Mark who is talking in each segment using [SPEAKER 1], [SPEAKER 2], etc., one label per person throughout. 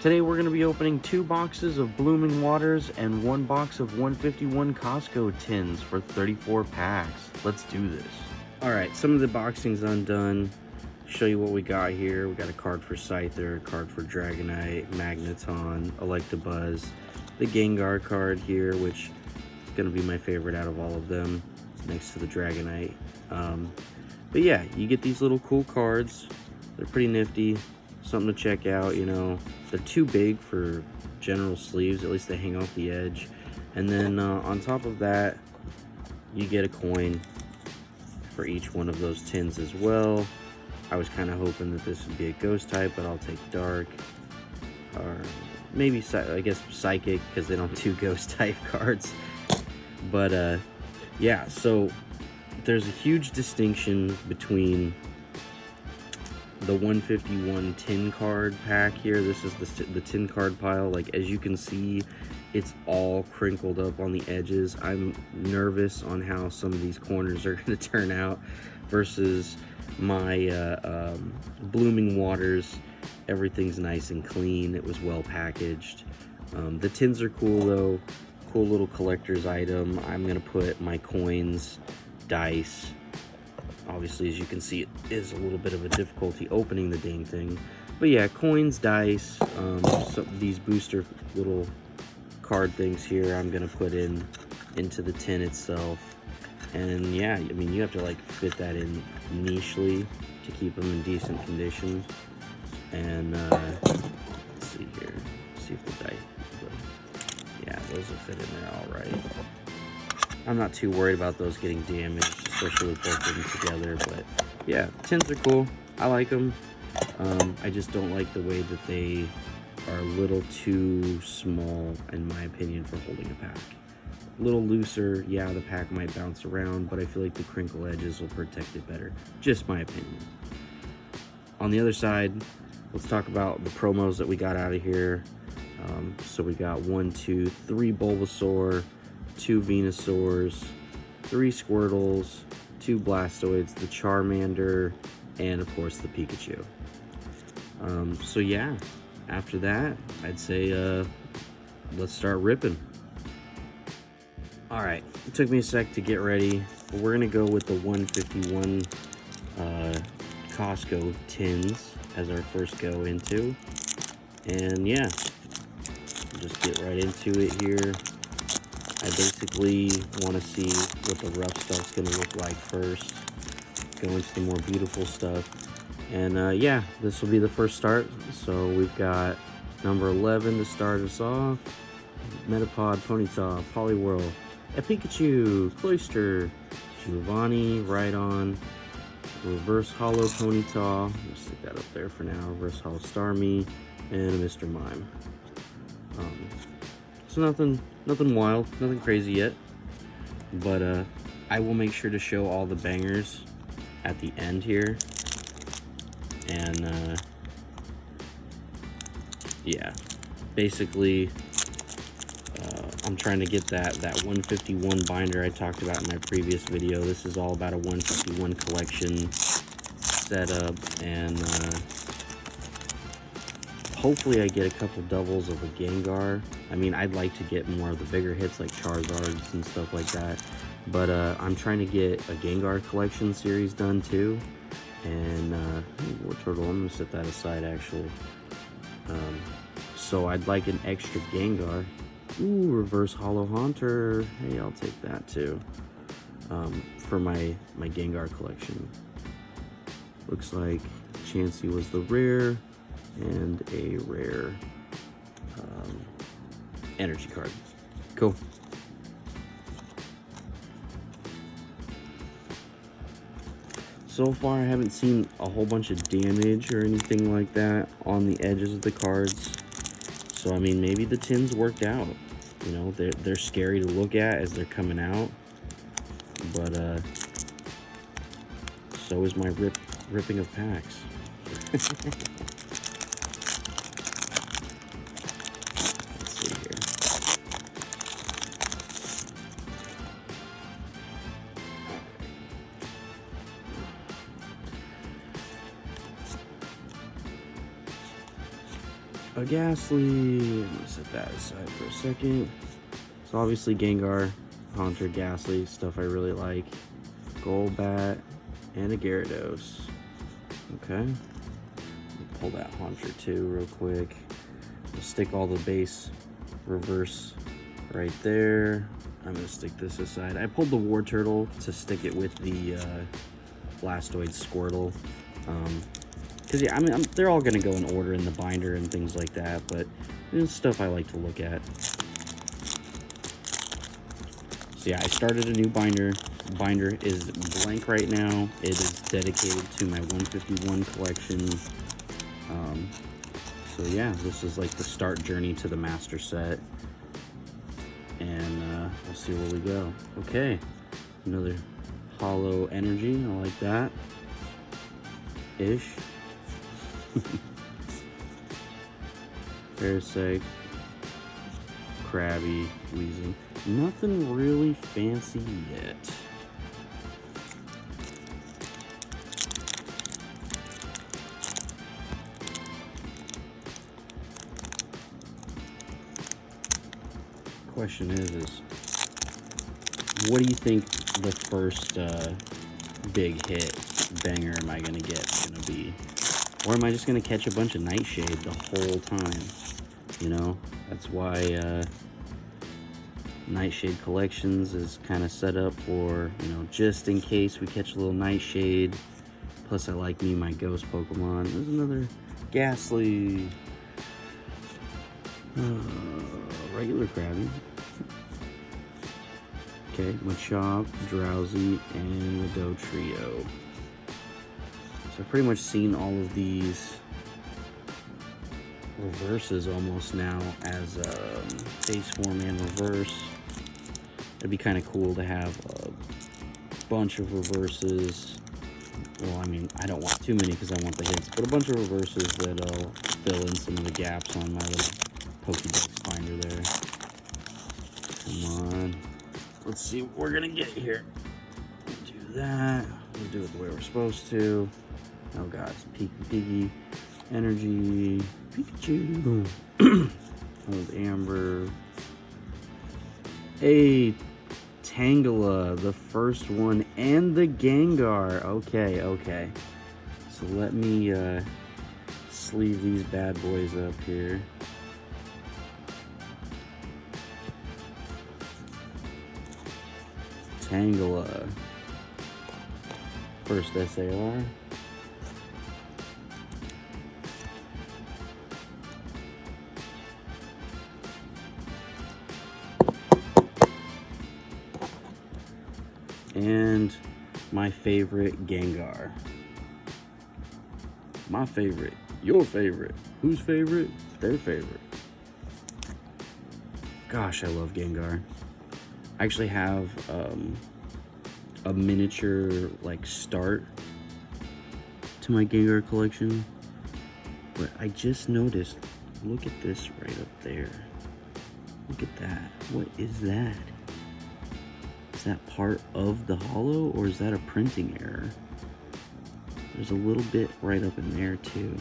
[SPEAKER 1] Today we're going to be opening 2 boxes of Blooming Waters and 1 box of 151 Costco tins for 34 packs. Let's do this. Alright, some of the boxing's undone. Show you what we got here. We got a card for Scyther, a card for Dragonite, Magneton, Electabuzz, the Gengar card here, which is going to be my favorite out of all of them, next to the Dragonite. But yeah, you get these little cool cards. They're pretty nifty. Something to check out, you know. They're too big for general sleeves, at least they hang off the edge. And then on top of that, you get a coin for each one of those tins as well. I was kind of hoping that this would be a ghost type, but I'll take dark. Or maybe, I guess, psychic, because they don't do ghost type cards. But yeah, so there's a huge distinction between the 151 tin card pack here. This is the tin card pile. Like, as you can see, it's all crinkled up on the edges. I'm nervous on how some of these corners are going to turn out versus my Blooming Waters. Everything's nice and clean. It was well packaged. The tins are cool though. Cool little collector's item. I'm going to put my coins, dice. Obviously, as you can see, it is a little bit of a difficulty opening the dang thing. But yeah, coins, dice, these booster little card things here I'm going to put into the tin itself. And yeah, I mean, you have to like fit that in nichely to keep them in decent condition. And let's see here. Let's see if the dice, yeah, those will fit in there all right. I'm not too worried about those getting damaged, especially with both of them together. But yeah, tins are cool. I like them. I just don't like the way that they are a little too small, in my opinion, for holding a pack. A little looser, yeah, the pack might bounce around, but I feel like the crinkle edges will protect it better. Just my opinion. On the other side, let's talk about the promos that we got out of here. So we got 1, 2, 3 Bulbasaur, 2 Venusaurs, 3 Squirtles, 2 Blastoids, the Charmander, and of course the Pikachu. So yeah, after that, I'd say let's start ripping. Alright, it took me a sec to get ready, but we're going to go with the 151 Costco tins as our first go into. And yeah, just get right into it here. I basically want to see what the rough stuff's going to look like first. Go into the more beautiful stuff. And yeah, this will be the first start. So we've got number 11 to start us off. Metapod, Ponyta, Poliwhirl, a Pikachu, Cloyster, Giovanni, Rhydon, Reverse Hollow Ponyta. We'll stick that up there for now. Reverse Hollow Starmie, and a Mr. Mime. So nothing wild, nothing crazy yet. But I will make sure to show all the bangers at the end here. And yeah, basically I'm trying to get that 151 binder I talked about in my previous video. This is all about a 151 collection setup, and hopefully I get a couple doubles of a Gengar. I mean, I'd like to get more of the bigger hits like Charizards and stuff like that. But I'm trying to get a Gengar collection series done too. And Wartortle, I'm going to set that aside actually. So I'd like an extra Gengar. Ooh, Reverse Hollow Haunter. Hey, I'll take that too. For my Gengar collection. Looks like Chansey was the rare. And a rare energy card. Cool. So far, I haven't seen a whole bunch of damage or anything like that on the edges of the cards. So, I mean, maybe the tins worked out. You know, they're scary to look at as they're coming out. But, so is my ripping of packs. a Ghastly. I'm gonna set that aside for a second. So obviously Gengar, Haunter, Ghastly, stuff I really like. Golbat, and a Gyarados. Okay. Pull that Haunter too real quick. We'll stick all the base reverse right there. I'm gonna stick this aside. I pulled the Wartortle to stick it with the Blastoise Squirtle. Cause yeah, I mean, they're all gonna go in order in the binder and things like that, but it's stuff I like to look at. So yeah, I started a new binder. Binder is blank right now. It is dedicated to my 151 collection. So yeah, this is like the start journey to the master set. And we'll see where we go. Okay, another hollow energy. I like that. Ish. Parasect. Krabby. Weezing. Nothing really fancy yet. Question is what do you think the first big hit banger am I gonna be? Or am I just gonna catch a bunch of Nightshade the whole time? You know, that's why Nightshade Collections is kind of set up for, you know, just in case we catch a little Nightshade. Plus I like me my ghost Pokemon. There's another Ghastly. Regular Krabby. Okay, Machop, Drowsy, and the Dodrio. So I've pretty much seen all of these reverses almost now as base form and reverse. It'd be kind of cool to have a bunch of reverses. Well, I mean, I don't want too many because I want the hits, but a bunch of reverses that'll fill in some of the gaps on my little Pokédex binder there. Come on. Let's see what we're gonna get here. Do that. We'll do it the way we're supposed to. Oh god, it's Piggy, Energy, Pikachu, Old Amber. A Tangela, the first one, and the Gengar. Okay. So let me sleeve these bad boys up here. Tangela. First SAR. And my favorite Gengar. My favorite. Your favorite. Whose favorite? Their favorite. Gosh, I love Gengar. I actually have a miniature like start to my Gengar collection, but I just noticed, look at this right up there. Look at that. What is that? Is that part of the holo, or is that a printing error? There's a little bit right up in there too.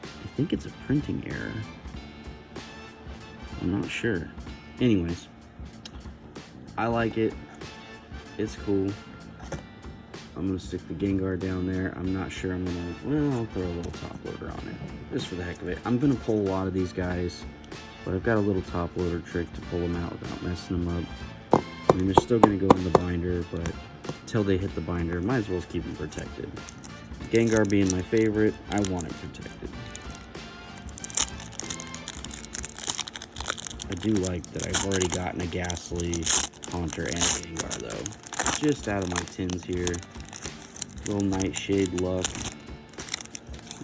[SPEAKER 1] I think it's a printing error. I'm not sure. Anyways, I like it. It's cool. I'm gonna stick the Gengar down there. I'm not sure I'm gonna, well, I'll throw a little top loader on it, just for the heck of it. I'm gonna pull a lot of these guys, but I've got a little top loader trick to pull them out without messing them up. I mean, they're still gonna go in the binder, but until they hit the binder, might as well keep them protected. Gengar being my favorite, I want it protected. I do like that I've already gotten a Ghastly, Haunter, and a Gengar though. Just out of my tins here. Little Nightshade luck.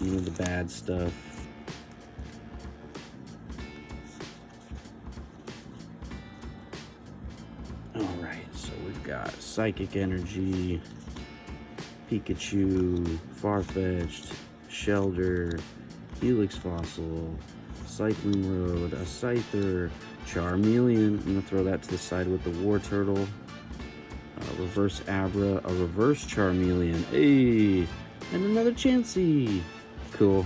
[SPEAKER 1] You know, the bad stuff. Alright, so we've got Psychic Energy, Pikachu, Farfetch'd, Shelder, Helix Fossil, Cycling Road, a Scyther, Charmeleon. I'm going to throw that to the side with the Wartortle. Reverse Abra, a reverse Charmeleon. Hey! And another Chansey. Cool.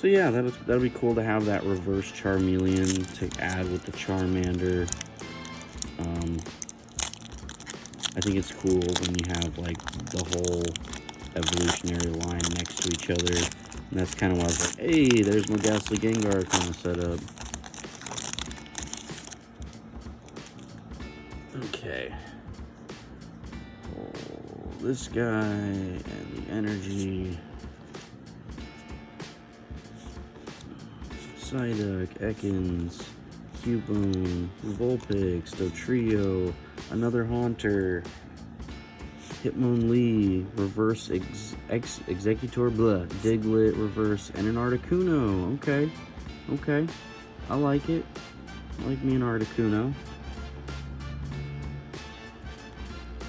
[SPEAKER 1] So yeah, that'll be cool to have that reverse Charmeleon to add with the Charmander. I think it's cool when you have like the whole evolutionary line next to each other. And that's kind of why I was like, hey, there's my Ghastly Gengar kind of setup. Okay. Oh, this guy and the energy. Psyduck, Ekans, Cubone, Vulpix, Dotrio, another Haunter, Hitmonlee, reverse Executor, blah, Diglett, reverse, and an Articuno. Okay, okay, I like it. I like me an Articuno.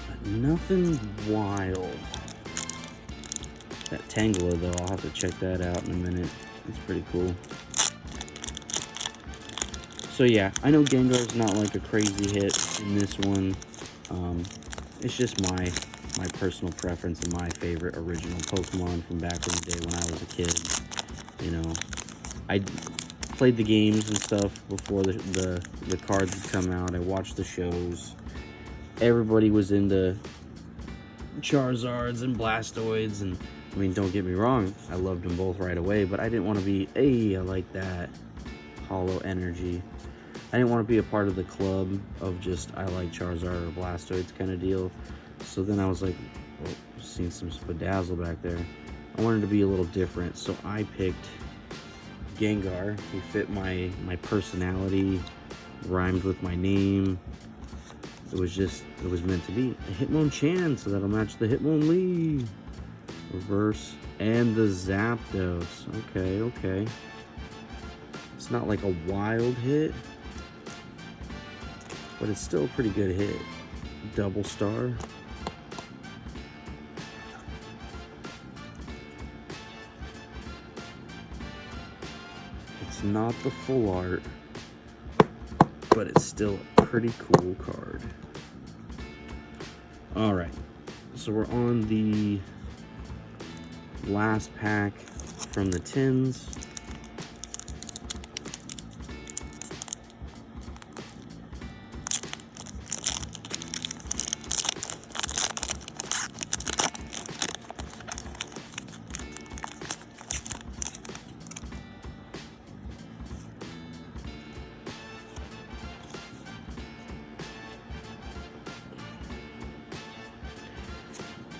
[SPEAKER 1] But nothing wild. That Tangela, though, I'll have to check that out in a minute. It's pretty cool. So yeah, I know Gengar's not like a crazy hit in this one. It's just my personal preference and my favorite original Pokemon from back in the day when I was a kid. You know, I played the games and stuff before the cards had come out. I watched the shows. Everybody was into Charizards and Blastoids, and I mean, don't get me wrong, I loved them both right away, but I didn't want to be, hey, I like that Hollow Energy. I didn't want to be a part of the club of just, I like Charizard or Blastoids kind of deal. So then I was like, oh, seen some Spadazle back there. I wanted to be a little different, so I picked Gengar. He fit my personality, rhymed with my name. It was meant to be. A Hitmonchan, so that'll match the Hitmonlee. Reverse, and the Zapdos. Okay, okay. It's not like a wild hit, but it's still a pretty good hit. Double star. It's not the full art, but it's still a pretty cool card. Alright, so we're on the last pack from the tins.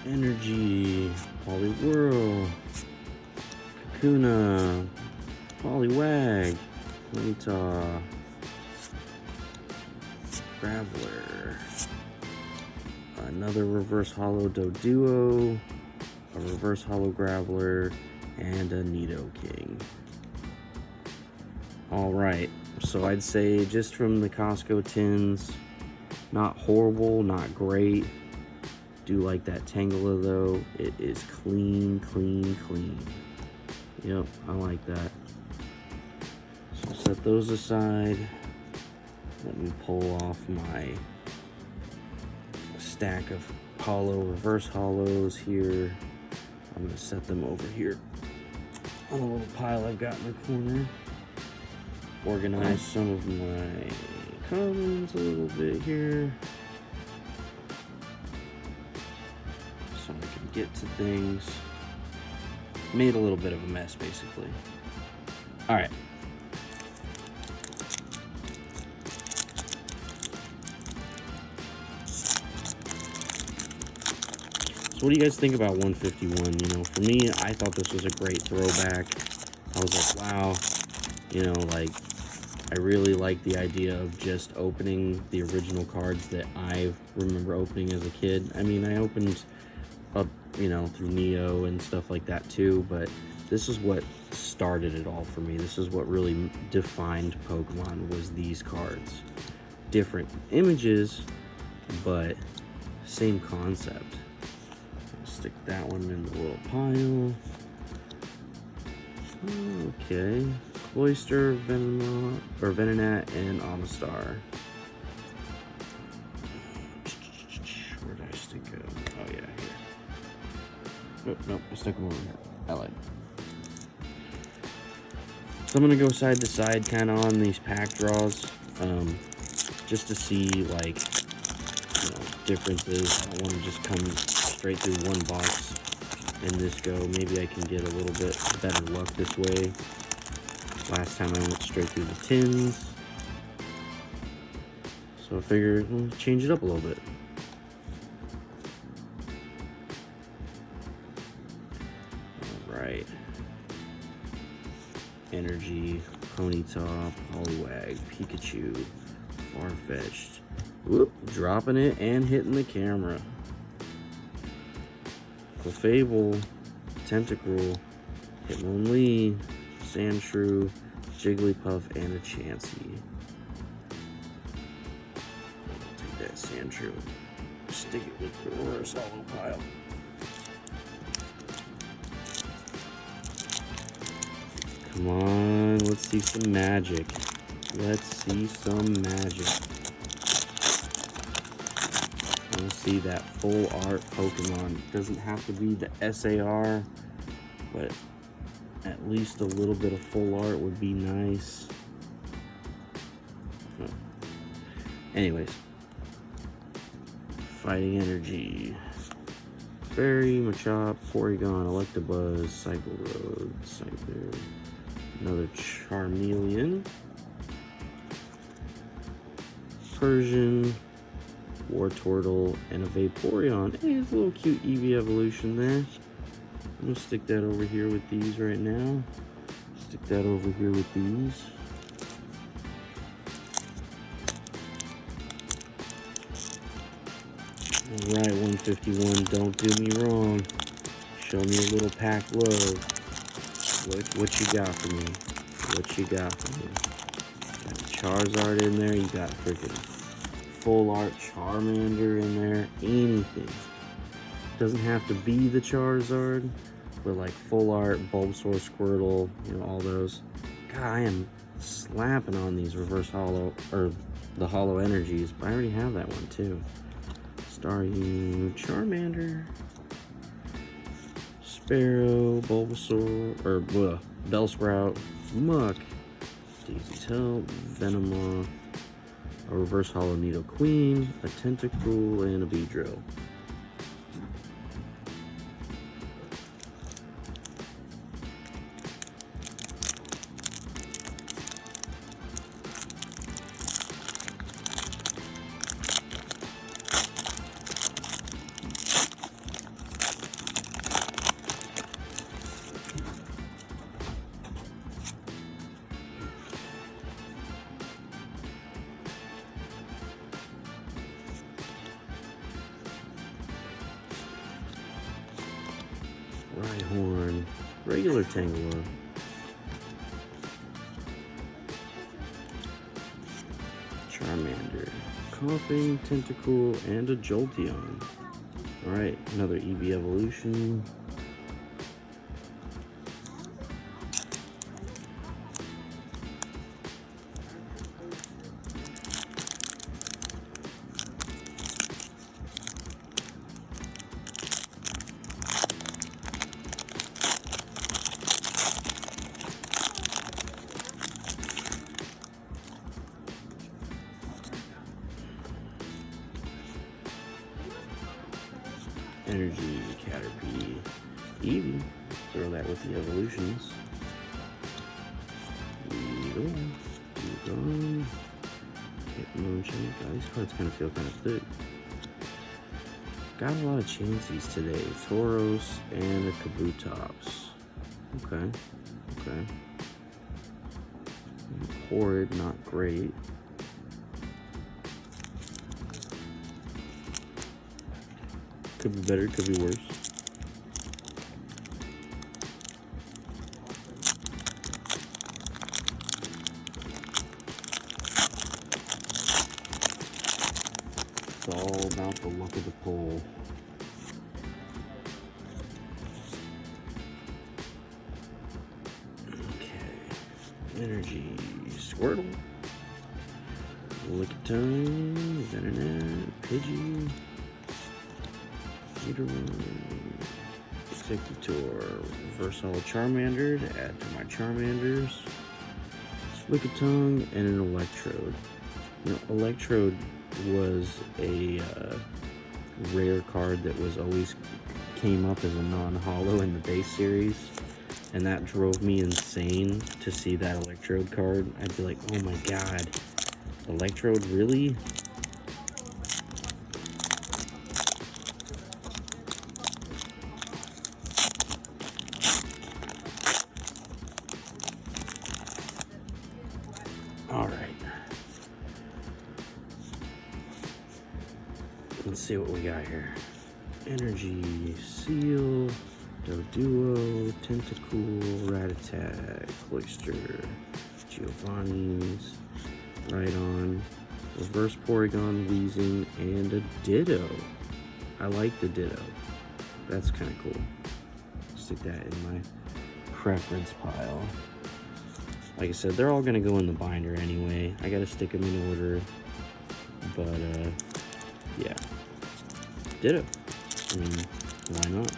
[SPEAKER 1] Energy, Poliwhirl, Kakuna, Poliwag, Lita, Graveler, another reverse hollow Doduo, a reverse hollow Graveler, and a Nidoking. Alright, so I'd say just from the Costco tins, not horrible, not great. Do like that Tangela though. It is clean, clean, clean. Yep, I like that. So set those aside. Let me pull off my stack of hollow, reverse hollows here. I'm gonna set them over here on a little pile I've got in the corner. Organize some of my commons a little bit here, so I can get to things. Made a little bit of a mess, basically. All right. So what do you guys think about 151? You know, for me, I thought this was a great throwback. I was like, wow, you know, like, I really like the idea of just opening the original cards that I remember opening as a kid. I mean, I opened up, you know, through Neo and stuff like that too, but this is what started it all for me. This is what really defined Pokemon, was these cards. Different images, but same concept. I'll stick that one in the little pile. Okay. Cloyster, Venonat, and Omastar. Where did I stick it? Oh yeah, here. Nope, I stuck them over here. I lied. So I'm gonna go side to side kind of on these pack draws, just to see like, differences. I don't want to just come straight through one box and this go. Maybe I can get a little bit better luck this way. Last time I went straight through the tins, so I figured change it up a little bit. All right. Energy, Ponyta, Poliwag, Pikachu, Farfetch'd. Whoop, dropping it and hitting the camera. Clefable, Tentacruel, Hitmonlee, Sandshrew, Jigglypuff, and a Chansey. I'll take that Sandshrew. Stick it with the reverse hollow pile. Come on, let's see some magic. Let's see some magic. I want to see that full art Pokemon. It doesn't have to be the SAR, but at least a little bit of full art would be nice. Anyways, Fighting Energy, Fairy, Machop, Porygon, Electabuzz, Cycle Road, Scyther, another Charmeleon, Persian, Wartortle, and a Vaporeon. Hey, it's a little cute Eevee evolution there. I'm gonna stick that over here with these right now. Stick that over here with these. Alright, 151, don't do me wrong. Show me a little pack love. What you got for me? What you got for me? Got Charizard in there, you got freaking full art Charmander in there, anything. Doesn't have to be the Charizard, but like full art, Bulbasaur, Squirtle, all those. God, I am slapping on these reverse hollow, or the hollow energies, but I already have that one too. Staryu, Charmander, Sparrow, Bulbasaur, or Bellsprout, Muck, Daisy's Help, Venomoth, a reverse hollow Nidoqueen, a Tentacruel, and a Beedrill. Rhyhorn, regular Tangela, Charmander, Coughing, Tentacool, and a Jolteon. Alright, another Eevee evolution. Energy, Caterpie, Eevee. Throw that with the evolutions. Weedle, Dugong, Hitmonchan. God, these cards kind of feel kind of thick. Got a lot of Chanseys today. Tauros and a Kabutops. Okay, okay. Horrid, not great. Could be better, could be worse. It's all about the luck of the pull. Okay. Energy, Squirtle, Lickitung, Venonat, Pidgey, Executor, reverse hollow Charmander to add to my Charmanders. Lickitung, and an Electrode. You know, Electrode was a rare card that was always came up as a non-holo in the base series, and that drove me insane to see that Electrode card. I'd be like, oh my god, Electrode, really? Alright. Let's see what we got here. Energy, Seal, Doduo, Tentacool, Rat-a-tat, Cloyster, Giovanni's, Rhydon, Reverse Porygon, Weezing, and a Ditto. I like the Ditto. That's kind of cool. Stick that in my preference pile. Like I said, they're all going to go in the binder anyway. I got to stick them in order. But, yeah. Ditto. I mean, why not?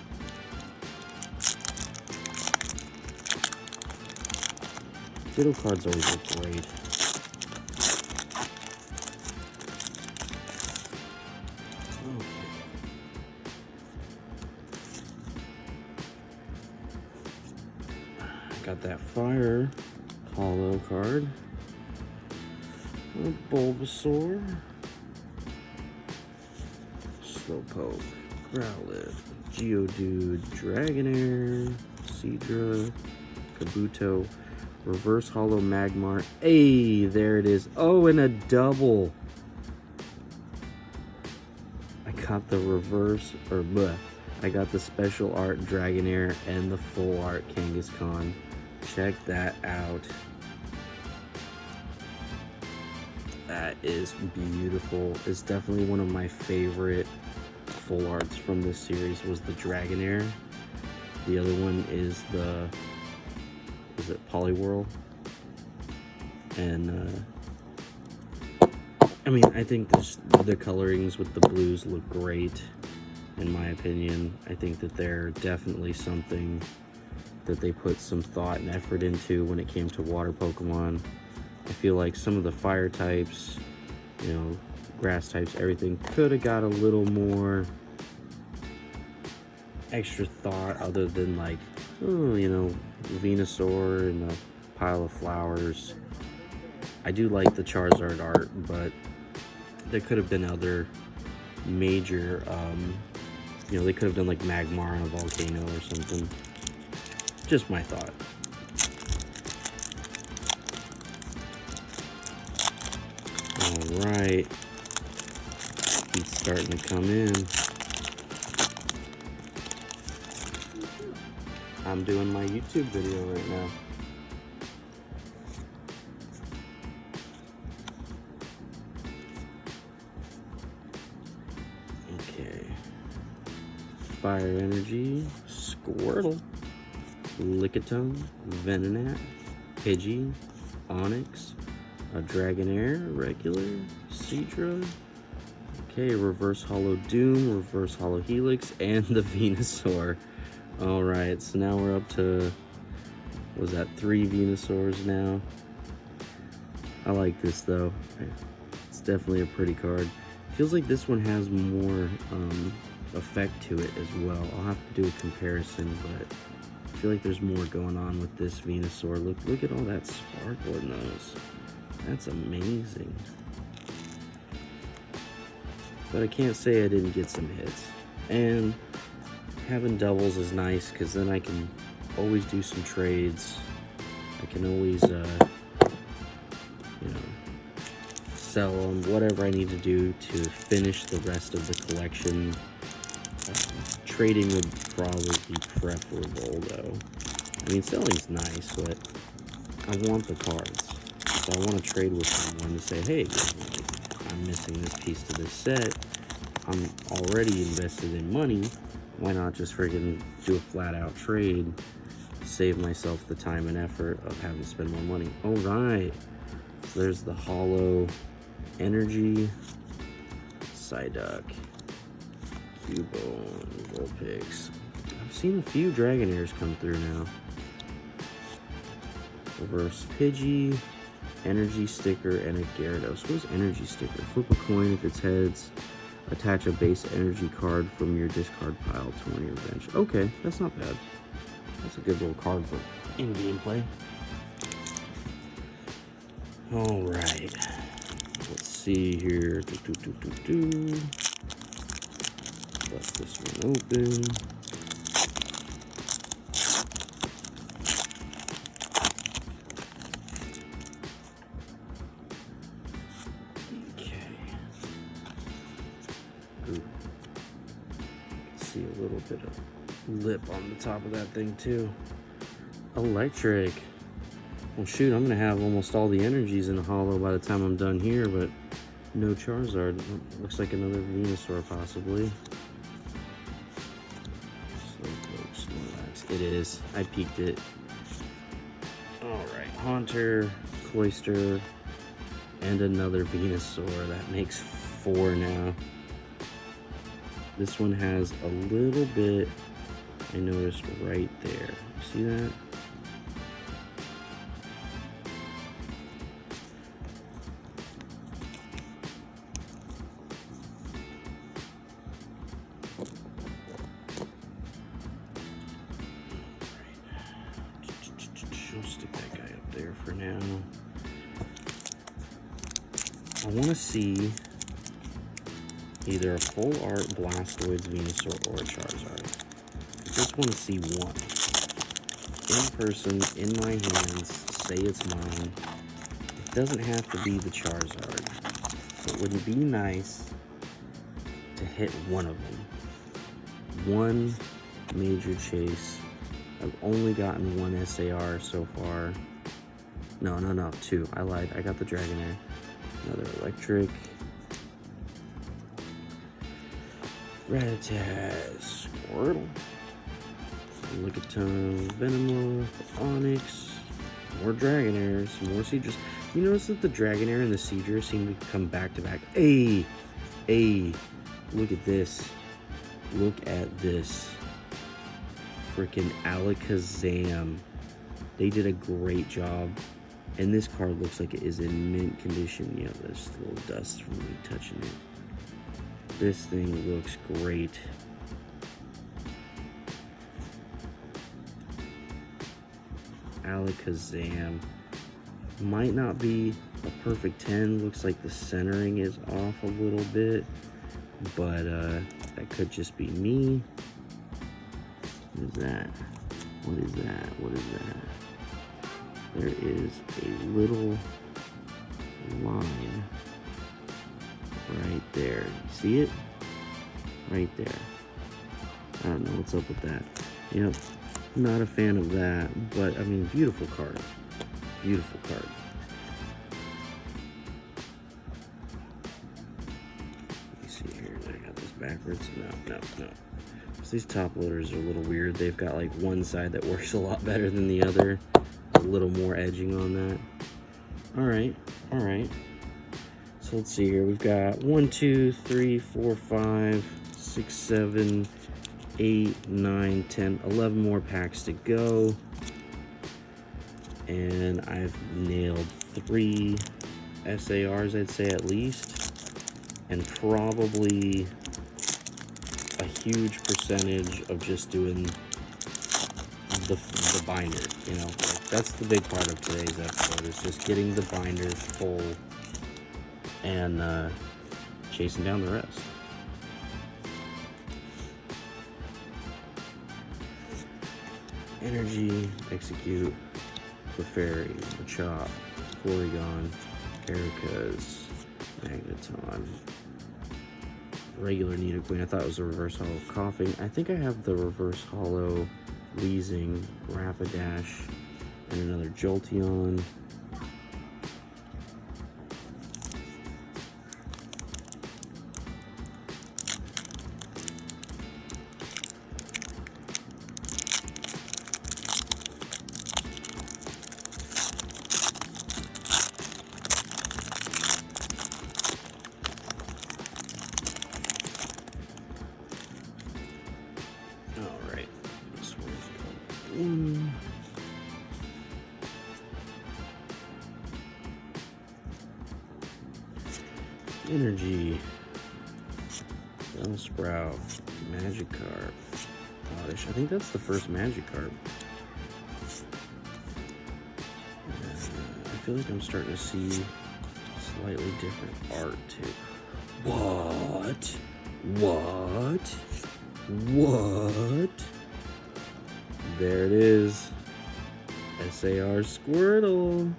[SPEAKER 1] Ditto cards always look great. Got that Fire Holo card. A Bulbasaur. Slowpoke. Growlithe. Geodude. Dragonair. Seadra. Kabuto. Reverse Holo Magmar. Hey, there it is. Oh, and a double. I got the reverse, or bleh. I got the special art Dragonair and the full art Kangaskhan. Check that out. That is beautiful. It's definitely one of my favorite full arts from this series was the Dragonair. The other one is the, is it Poliwhirl? And I mean, I think the colorings with the blues look great, in my opinion. I think that they're definitely something that they put some thought and effort into when it came to water Pokemon. I feel like some of the fire types, you know, grass types, everything could have got a little more extra thought other than like, oh, you know, Venusaur and a pile of flowers. I do like the Charizard art, but there could have been other major, you know, they could have done like Magmar on a volcano or something. Just my thought. Alright. He's starting to come in. I'm doing my YouTube video right now. Okay. Fire Energy, Squirtle, Lickitung, Venonat, Pidgey, Onix, a Dragonair, regular, Seadra. Okay, Reverse Holo Doom, Reverse Holo Helix, and the Venusaur. Alright, so now we're up to, what was that, 3 Venusaurs now? I like this though. It's definitely a pretty card. Feels like this one has more effect to it as well. I'll have to do a comparison, but I feel like there's more going on with this Venusaur. Look at all that sparkle in those. That's amazing. But I can't say I didn't get some hits. And having doubles is nice because then I can always do some trades. I can always, you know, sell them, whatever I need to do to finish the rest of the collection. Trading would probably be preferable though. I mean, selling's nice, but I want the cards. So I want to trade with someone to say, hey, I'm missing this piece to this set. I'm already invested in money. Why not just friggin' do a flat out trade? Save myself the time and effort of having to spend more money. All right. So there's the Holo Energy, Psyduck, Cubone, Vulpix. I've seen a few Dragonairs come through now. Reverse Pidgey, energy sticker, and a Gyarados. What is energy sticker? Flip a coin if it's heads. Attach a base energy card from your discard pile to one of your bench. Okay, that's not bad. That's a good little card for in-game play. All right. Let's see here. Bust this one open. See a little bit of lip on the top of that thing too. Electric. Well shoot, I'm gonna have almost all the energies in a holo by the time I'm done here, but no Charizard. Looks like another Venusaur possibly. Slowpoke, Snorlax. It is. I peeked it. Alright, Haunter, Cloyster, and another Venusaur. That makes 4 now. This one has a little bit, I noticed right there. See that? I'll stick that guy up there for now. I want to see either a full art Blastoise, Venusaur, or a Charizard. I just want to see one. In person, in my hands, say it's mine. It doesn't have to be the Charizard. It would be nice to hit one of them. One major chase. I've only gotten one SAR so far. No, 2. I lied. I got the Dragonair. Another electric. Rattata, Squirtle, Lickitung, Venomoth, Onix, more Dragonairs, more Seadras. You notice that the Dragonair and the Seadra seem to come back to back. Hey, look at this. Look at this. Freaking Alakazam. They did a great job. And this card looks like it is in mint condition. Yeah, there's a little dust from me touching it. This thing looks great. Alakazam. Might not be a perfect 10. Looks like the centering is off a little bit. But that could just be me. What is that? What is that? What is that? There is a little line right there. You see it? Right there. I don't know what's up with that. Yep. Not a fan of that, but I mean, beautiful card. Beautiful card. Let me see here. I got this backwards. No. So these top loaders are a little weird. They've got like one side that works a lot better than the other. A little more edging on that. Alright. So let's see here. We've got 1, 2, 3, 4, 5, 6, 7, 8, 9, 10, 11 more packs to go. And I've nailed 3 SARs, I'd say at least. And probably a huge percentage of just doing the binder, you know. Like, that's the big part of today's episode, is just getting the binder full and chasing down the rest. Energy, Execute, Clefairy, Machop, Porygon, Erika's, Magneton, regular Nidoqueen. I thought it was a reverse holo Coughing. I think I have the reverse holo Weezing, Rapidash, and another Jolteon. Alright, this one's one. Energy, Bellsprout, Magikarp, Oddish. I think that's the first Magikarp. I feel like I'm starting to see slightly different art too. What? What? What? There it is. SAR Squirtle.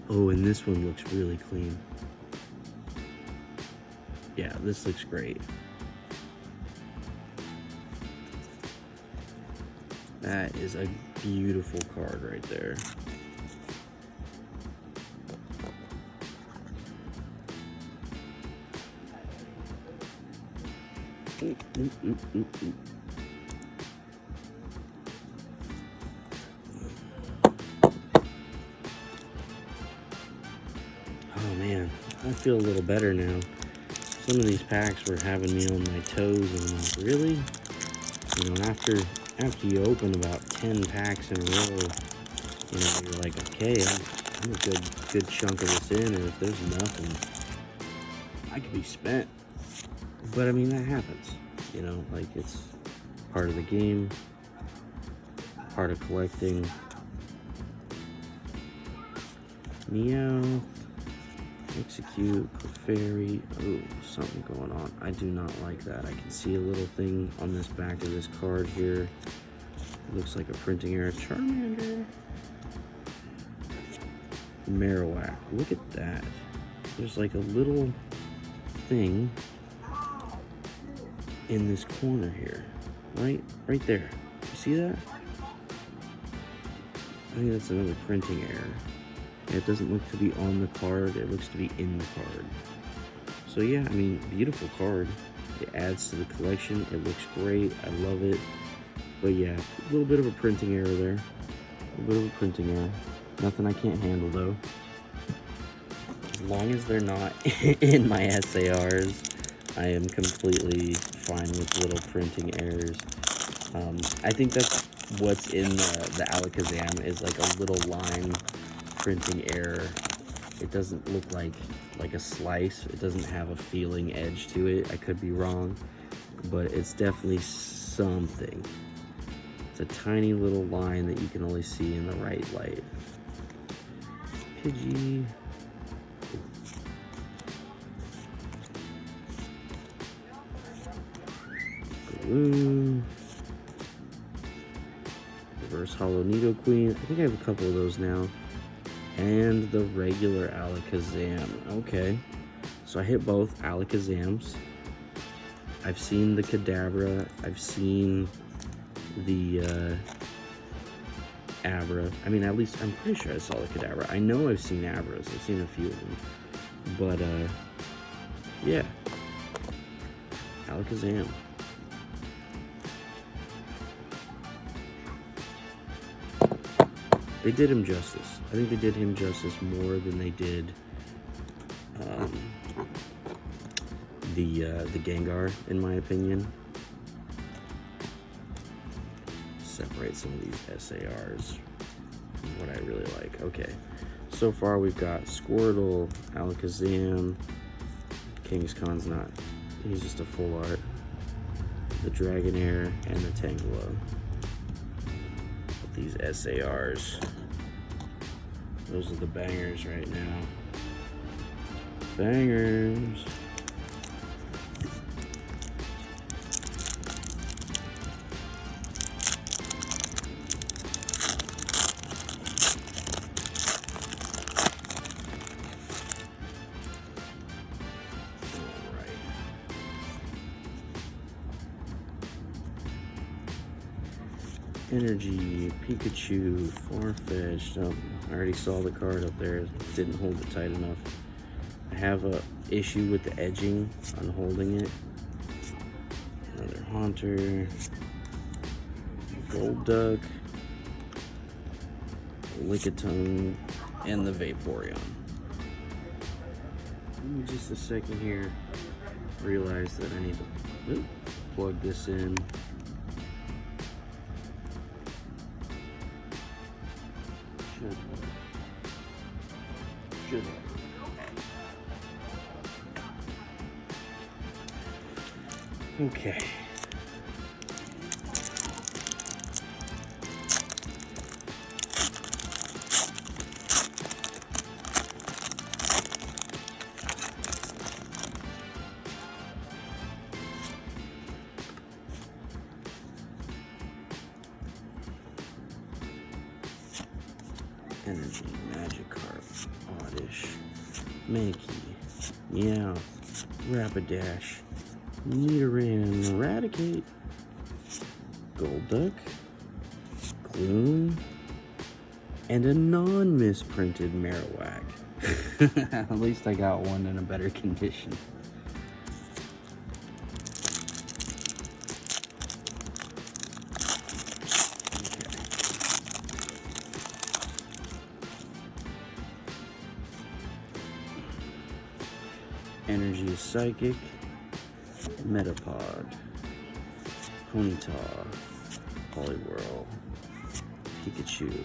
[SPEAKER 1] Oh, and this one looks really clean. Yeah, this looks great. That is a beautiful card right there. Oh man, I feel a little better now. Some of these packs were having me on my toes, and I'm like, really? You know, after you open about 10 packs in a row, you know, you're like, okay, I'm a good chunk of this in, and if there's nothing, I could be spent. But I mean, that happens. You know, like, it's part of the game, part of collecting. Meow, Execute, Clefairy. Oh, something going on. I do not like that. I can see a little thing on this back of this card here. It looks like a printing error. Charmander. Marowak. Look at that. There's like a little thing in this corner here. Right there. You see that? I think that's another printing error. It doesn't look to be on the card, it looks to be in the card. So yeah, I mean, beautiful card. It adds to the collection, it looks great, I love it. But yeah, a little bit of a printing error there. A little bit of a printing error. Nothing I can't handle though. As long as they're not in my SARs, I am completely fine with little printing errors. I think that's what's in the Alakazam, is like a little line printing error. It doesn't look like a slice. It doesn't have a feeling edge to it. I could be wrong, but it's definitely something. It's a tiny little line that you can only see in the right light. Pidgey. Gloom. Reverse Hollow Nidoqueen. I think I have a couple of those now. And the regular Alakazam. Okay. So I hit both Alakazams. I've seen the Kadabra. I've seen the Abra. I mean, at least I'm pretty sure I saw the Kadabra. I know I've seen Abras. I've seen a few of them. But, yeah. Alakazam. They did him justice. I think they did him justice more than they did the Gengar, in my opinion. Separate some of these SARs from what I really like. Okay, so far we've got Squirtle, Alakazam, Kingscon's not, he's just a full art, the Dragonair, and the Tangela. These SARs, those are the bangers right now. Bangers. Energy, Pikachu, Farfetch'd. Oh, I already saw the card up there. Didn't hold it tight enough. I have a issue with the edging on holding it. Another Haunter, Golduck, Lickitung, and the Vaporeon. Give me just a second here. Realize that I need to plug this in. Okay. Energy, Magikarp, Oddish, Mankey, Meow, Rapidash, Nidoran, Eradicate, Golduck, Gloom, and a non-misprinted Marowak. At least I got one in a better condition. Energy is Psychic, Metapod, Ponyta, Poliwhirl, Pikachu,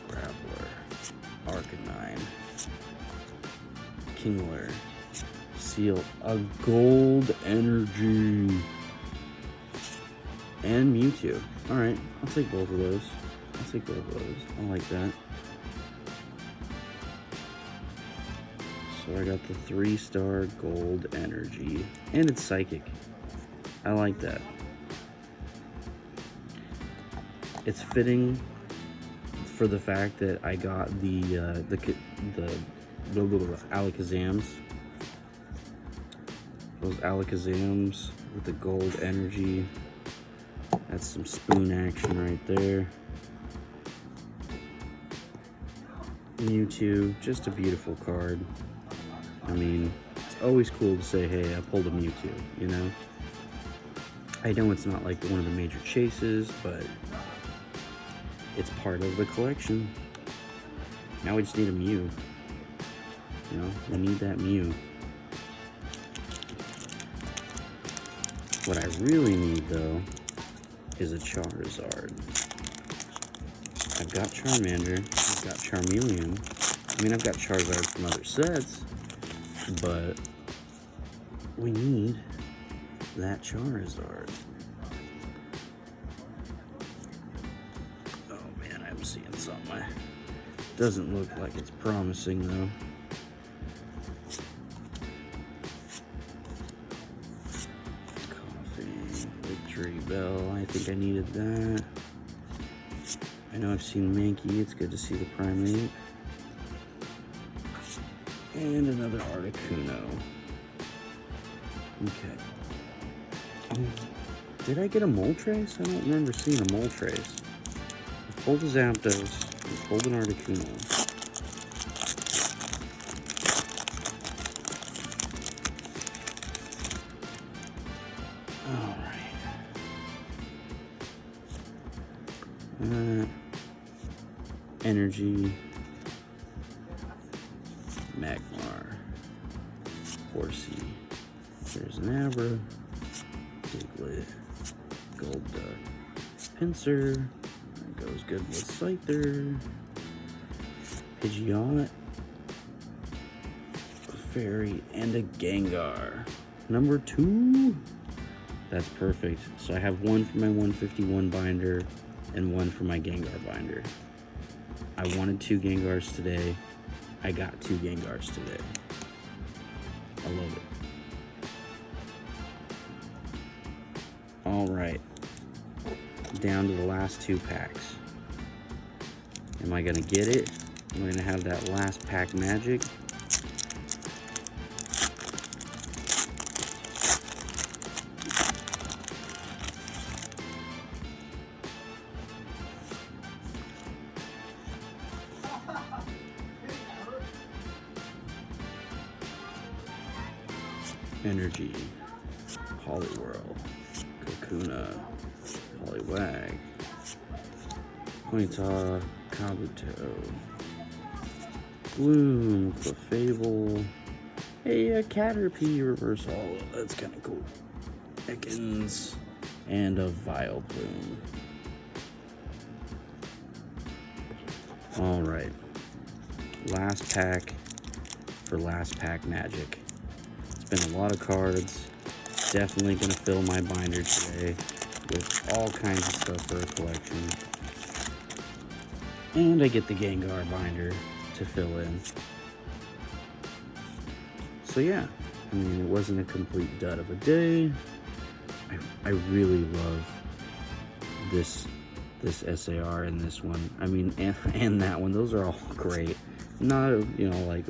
[SPEAKER 1] Grappler, Arcanine, Kingler, Seal, a Gold Energy, and Mewtwo. Alright, I'll take both of those. I like that. So I got the 3-star Gold Energy, and it's Psychic. I like that. It's fitting for the fact that I got the Alakazams. Those Alakazams with the Gold Energy. That's some spoon action right there. Mewtwo, just a beautiful card. I mean, it's always cool to say, hey, I pulled a Mewtwo, you know? I know it's not like one of the major chases, but it's part of the collection. Now we just need a Mew. You know, we need that Mew. What I really need, though, is a Charizard. I've got Charmander, I've got Charmeleon. I mean, I've got Charizard from other sets, but we need that Charizard. Oh man, I'm seeing something. Doesn't look like it's promising though. Coffee, Victory Bell, I think I needed that. I know I've seen Mankey, it's good to see the Primate. And another Articuno. Okay. Did I get a Moltres? I don't remember seeing a Moltres. I pulled a Zapdos. I pulled an Articuno. Alright. Energy. Magmar, Horsey, there's an Abra, Diglett, Golduck, Pinsir, that goes good with Scyther, Pidgeot, a Fairy, and a Gengar. Number 2, that's perfect. So I have one for my 151 binder and one for my Gengar binder. I wanted 2 Gengars today. I got 2 Gengars today. I love it. All right. Down to the last 2 packs. Am I gonna get it? Am I gonna have that last pack magic? Energy, Poliwhirl, Kakuna, Poliwag, Ponyta, Kabuto, Gloom, Clefable, a Caterpie Reverse Holo, that's kind of cool, Ekans, and a Vileplume. Alright, last pack for last pack magic. It's been a lot of cards. definitely gonna fill my binder today with all kinds of stuff for a collection. And I get the Gengar binder to fill in. So yeah, I mean, it wasn't a complete dud of a day. I really love this SAR and this one. I mean, and that one. Those are all great. Not, you know, like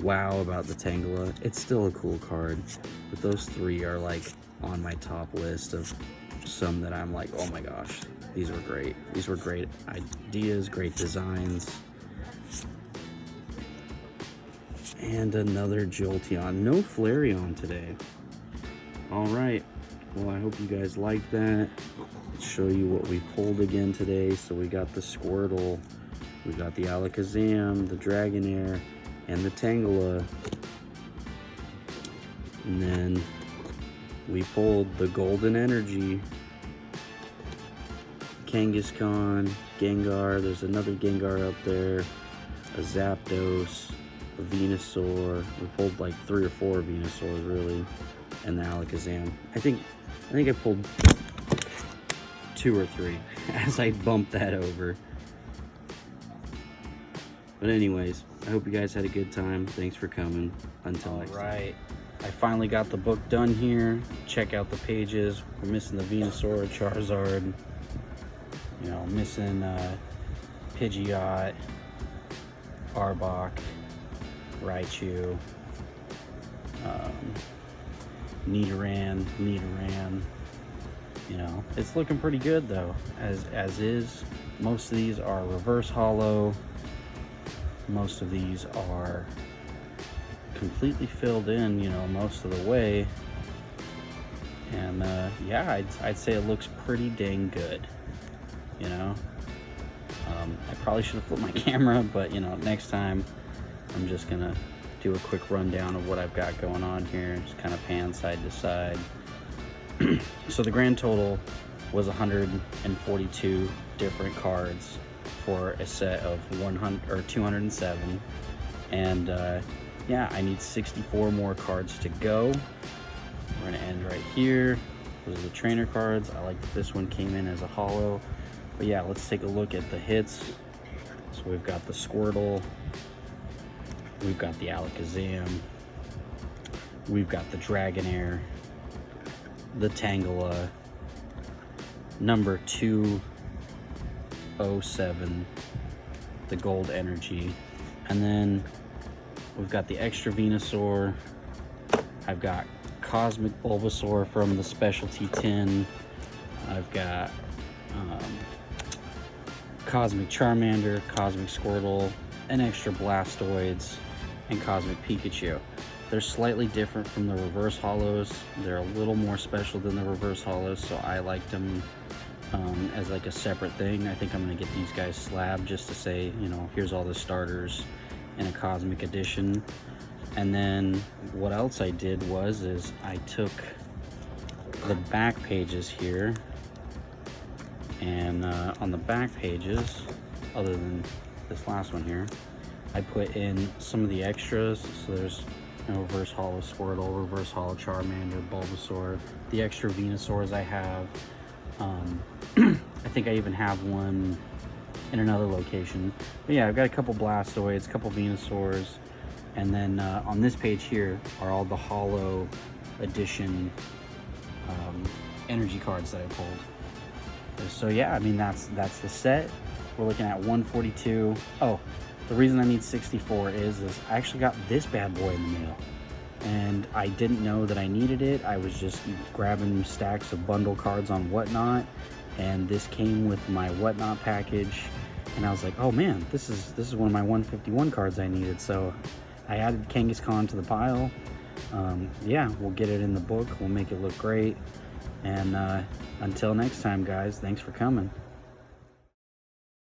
[SPEAKER 1] wow about the Tangela. It's still a cool card, but those three are like on my top list of some that I'm like, oh my gosh, these were great. These were great ideas, great designs. And another Jolteon. No Flareon today. All right. Well, I hope you guys liked that. Let's show you what we pulled again today. So we got the Squirtle, we got the Alakazam, the Dragonair, and the Tangela. And then we pulled the Golden Energy, Kangaskhan, Gengar. There's another Gengar up there, a Zapdos, a Venusaur. We pulled like 3 or 4 Venusaurs really, and the Alakazam. I think I pulled 2 or 3 as I bumped that over. But anyways, I hope you guys had a good time. Thanks for coming. Until next time. Right. I finally got the book done here. Check out the pages. We're missing the Venusaur, Charizard. You know, missing Pidgeot, Arbok, Raichu, Nidoran. You know, it's looking pretty good though, as is. Most of these are reverse holo. Most of these are completely filled in, you know, most of the way. And yeah, I'd say it looks pretty dang good, you know. I probably should have flipped my camera, but you know, next time I'm just gonna do a quick rundown of what I've got going on here, just kind of pan side to side. So the grand total was 142 different cards for a set of 207, and yeah, I need 64 more cards to go. We're gonna end right here. Those are the trainer cards. I like that this one came in as a holo. But yeah, let's take a look at the hits. So we've got the Squirtle, we've got the Alakazam, we've got the Dragonair, the Tangela, number 207, the Gold Energy, and then we've got the extra Venusaur. I've got Cosmic Bulbasaur from the specialty tin. I've got Cosmic Charmander, Cosmic Squirtle, an extra Blastoids, and Cosmic Pikachu. They're slightly different from the reverse holos. They're a little more special than the reverse holos, so I liked them as like a separate thing. I think I'm gonna get these guys slabbed just to say, you know, here's all the starters in a Cosmic edition. And then what else I did is I took the back pages here, and on the back pages, other than this last one here, I put in some of the extras. So there's, you know, reverse holo Squirtle, reverse holo Charmander, Bulbasaur, the extra Venusaurs I have. I think I even have one in another location. But yeah, I've got a couple Blastoids, a couple Venusaurs, and then on this page here are all the holo edition energy cards that I pulled. So yeah, I mean, that's the set. We're looking at 142. Oh, the reason I need 64 is I actually got this bad boy in the mail, and I didn't know that I needed it. I was just grabbing stacks of bundle cards on Whatnot, and this came with my Whatnot package, and I was like, oh man, this is one of my 151 cards I needed. So I added Kangaskhan to the pile. Yeah, we'll get it in the book. We'll make it look great. And until next time, guys, thanks for coming.